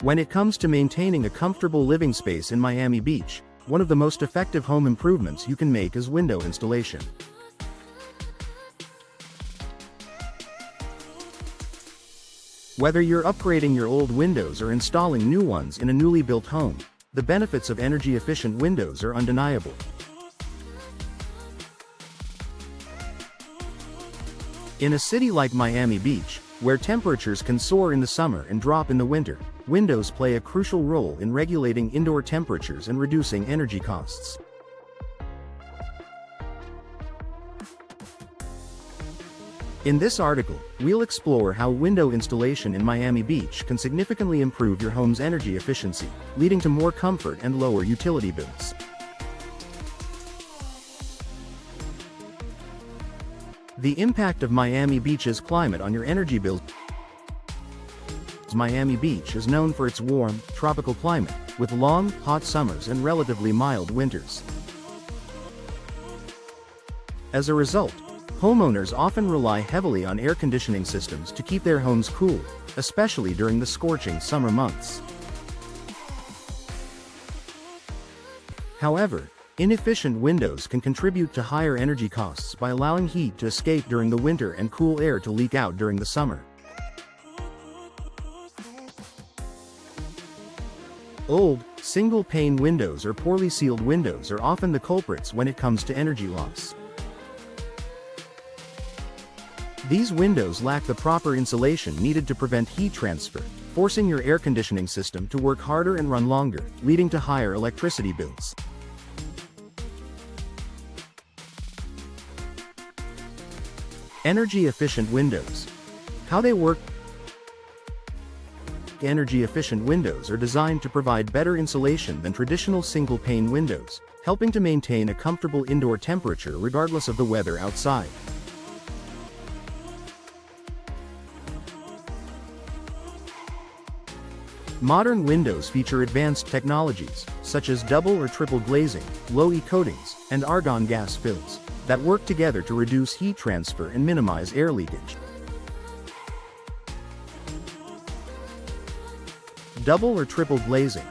When it comes to maintaining a comfortable living space in Miami Beach, one of the most effective home improvements you can make is window installation. Whether you're upgrading your old windows or installing new ones in a newly built home, the benefits of energy-efficient windows are undeniable. In a city like Miami Beach, where temperatures can soar in the summer and drop in the winter, windows play a crucial role in regulating indoor temperatures and reducing energy costs. In this article, we'll explore how window installation in Miami Beach can significantly improve your home's energy efficiency, leading to more comfort and lower utility bills. The impact of Miami Beach's climate on your energy bills. Miami Beach is known for its warm, tropical climate, with long, hot summers and relatively mild winters. As a result, homeowners often rely heavily on air conditioning systems to keep their homes cool, especially during the scorching summer months. However, inefficient windows can contribute to higher energy costs by allowing heat to escape during the winter and cool air to leak out during the summer. Old, single-pane windows or poorly sealed windows are often the culprits when it comes to energy loss. These windows lack the proper insulation needed to prevent heat transfer, forcing your air conditioning system to work harder and run longer, leading to higher electricity bills. Energy-efficient windows. How they work. Energy-efficient windows are designed to provide better insulation than traditional single-pane windows, helping to maintain a comfortable indoor temperature regardless of the weather outside. Modern windows feature advanced technologies, such as double or triple glazing, low-E coatings, and argon gas fills, that work together to reduce heat transfer and minimize air leakage. Double or triple glazing.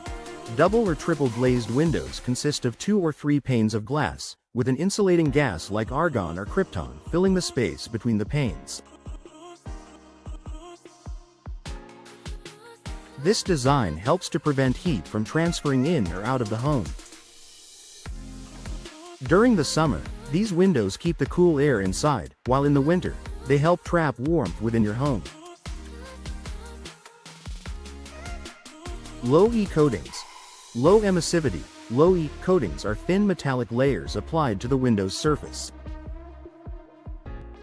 Double or triple glazed windows consist of 2 or 3 panes of glass, with an insulating gas like argon or krypton filling the space between the panes. This design helps to prevent heat from transferring in or out of the home. During the summer, these windows keep the cool air inside, while in the winter, they help trap warmth within your home. Low-E coatings. Low emissivity, low-E coatings are thin metallic layers applied to the window's surface.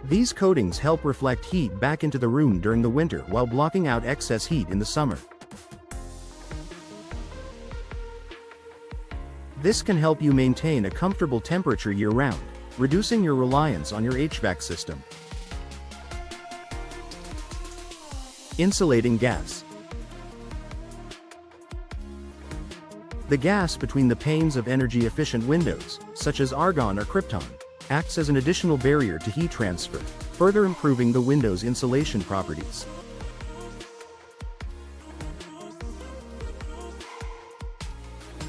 These coatings help reflect heat back into the room during the winter while blocking out excess heat in the summer. This can help you maintain a comfortable temperature year-round, reducing your reliance on your HVAC system. Insulating gas. The gas between the panes of energy-efficient windows, such as argon or krypton, acts as an additional barrier to heat transfer, further improving the window's insulation properties.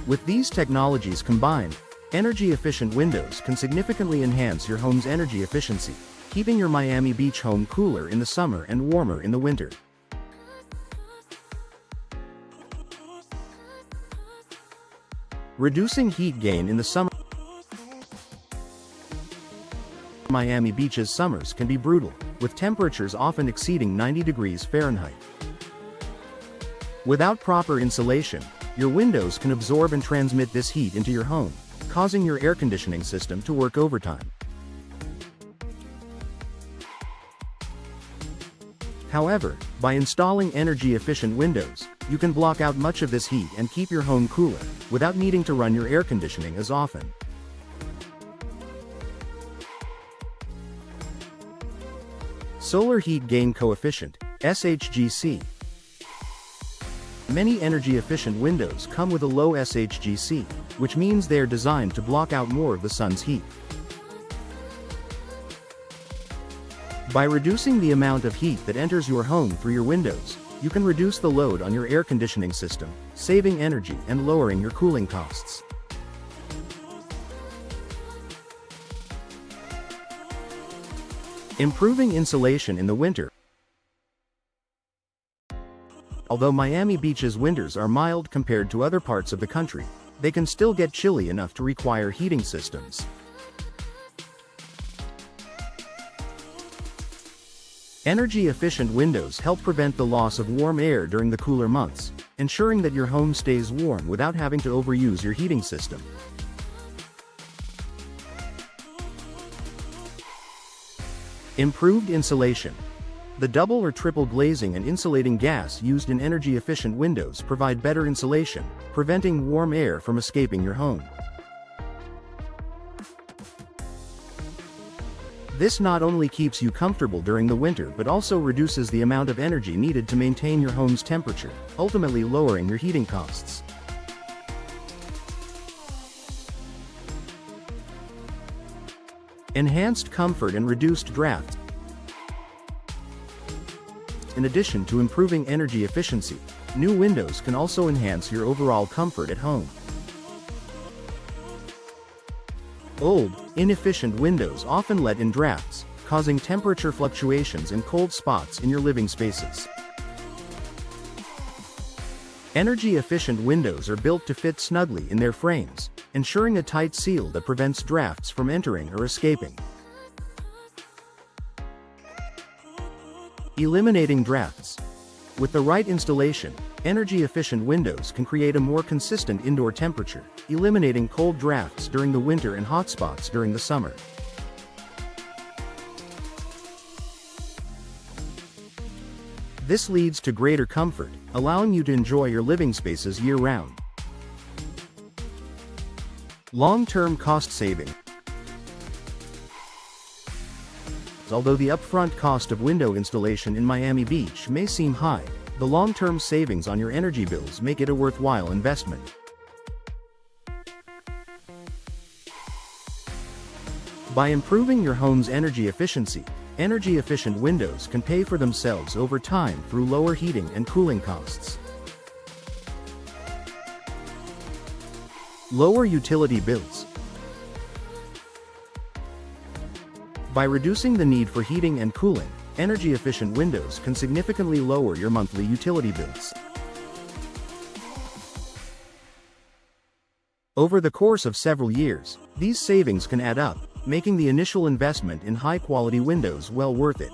With these technologies combined, energy-efficient windows can significantly enhance your home's energy efficiency, keeping your Miami Beach home cooler in the summer and warmer in the winter. Reducing heat gain in the summer. Miami Beach's summers can be brutal, with temperatures often exceeding 90 degrees Fahrenheit. Without proper insulation, your windows can absorb and transmit this heat into your home, causing your air conditioning system to work overtime. However, by installing energy-efficient windows, you can block out much of this heat and keep your home cooler, without needing to run your air conditioning as often. Solar Heat Gain Coefficient, SHGC. Many energy-efficient windows come with a low SHGC, which means they are designed to block out more of the sun's heat. By reducing the amount of heat that enters your home through your windows, you can reduce the load on your air conditioning system, saving energy and lowering your cooling costs. Improving insulation in the winter. Although Miami Beach's winters are mild compared to other parts of the country, they can still get chilly enough to require heating systems. Energy-efficient windows help prevent the loss of warm air during the cooler months, ensuring that your home stays warm without having to overuse your heating system. Improved insulation. The double or triple glazing and insulating gas used in energy-efficient windows provide better insulation, preventing warm air from escaping your home. This not only keeps you comfortable during the winter but also reduces the amount of energy needed to maintain your home's temperature, ultimately lowering your heating costs. Enhanced comfort and reduced drafts. In addition to improving energy efficiency, new windows can also enhance your overall comfort at home. Old, inefficient windows often let in drafts, causing temperature fluctuations and cold spots in your living spaces. Energy-efficient windows are built to fit snugly in their frames, ensuring a tight seal that prevents drafts from entering or escaping. Eliminating drafts. With the right installation, energy-efficient windows can create a more consistent indoor temperature, eliminating cold drafts during the winter and hot spots during the summer. This leads to greater comfort, allowing you to enjoy your living spaces year-round. Long-term cost saving. Although the upfront cost of window installation in Miami Beach may seem high, the long-term savings on your energy bills make it a worthwhile investment. By improving your home's energy efficiency, energy-efficient windows can pay for themselves over time through lower heating and cooling costs. Lower utility bills. By reducing the need for heating and cooling, energy-efficient windows can significantly lower your monthly utility bills. Over the course of several years, these savings can add up, making the initial investment in high-quality windows well worth it.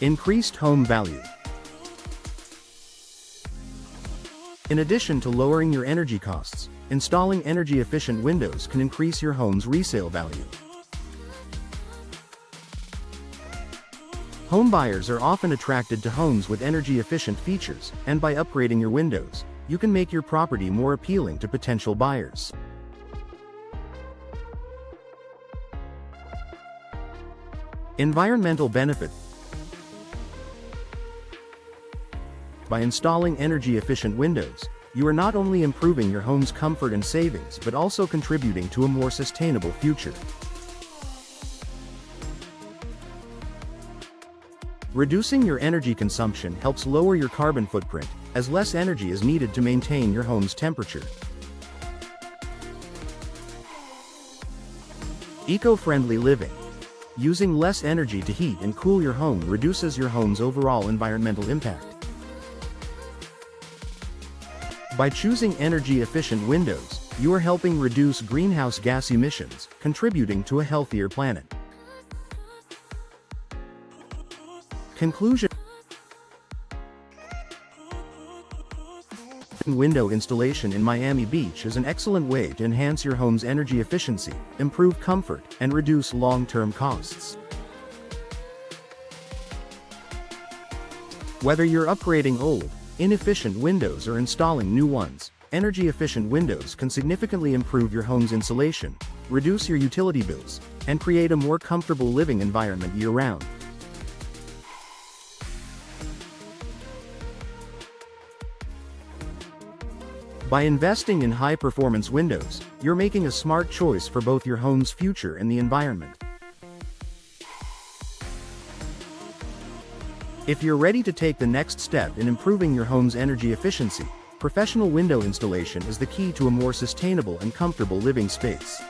Increased home value. In addition to lowering your energy costs, installing energy-efficient windows can increase your home's resale value. Home buyers are often attracted to homes with energy-efficient features, and by upgrading your windows, you can make your property more appealing to potential buyers. Environmental benefit. By installing energy-efficient windows, you are not only improving your home's comfort and savings but also contributing to a more sustainable future. Reducing your energy consumption helps lower your carbon footprint, as less energy is needed to maintain your home's temperature. Eco-friendly living. Using less energy to heat and cool your home reduces your home's overall environmental impact. By choosing energy-efficient windows, you are helping reduce greenhouse gas emissions, contributing to a healthier planet. Conclusion. Window installation in Miami Beach is an excellent way to enhance your home's energy efficiency, improve comfort, and reduce long-term costs. Whether you're upgrading old, inefficient windows or installing new ones, energy-efficient windows can significantly improve your home's insulation, reduce your utility bills, and create a more comfortable living environment year-round. By investing in high-performance windows, you're making a smart choice for both your home's future and the environment. If you're ready to take the next step in improving your home's energy efficiency, professional window installation is the key to a more sustainable and comfortable living space.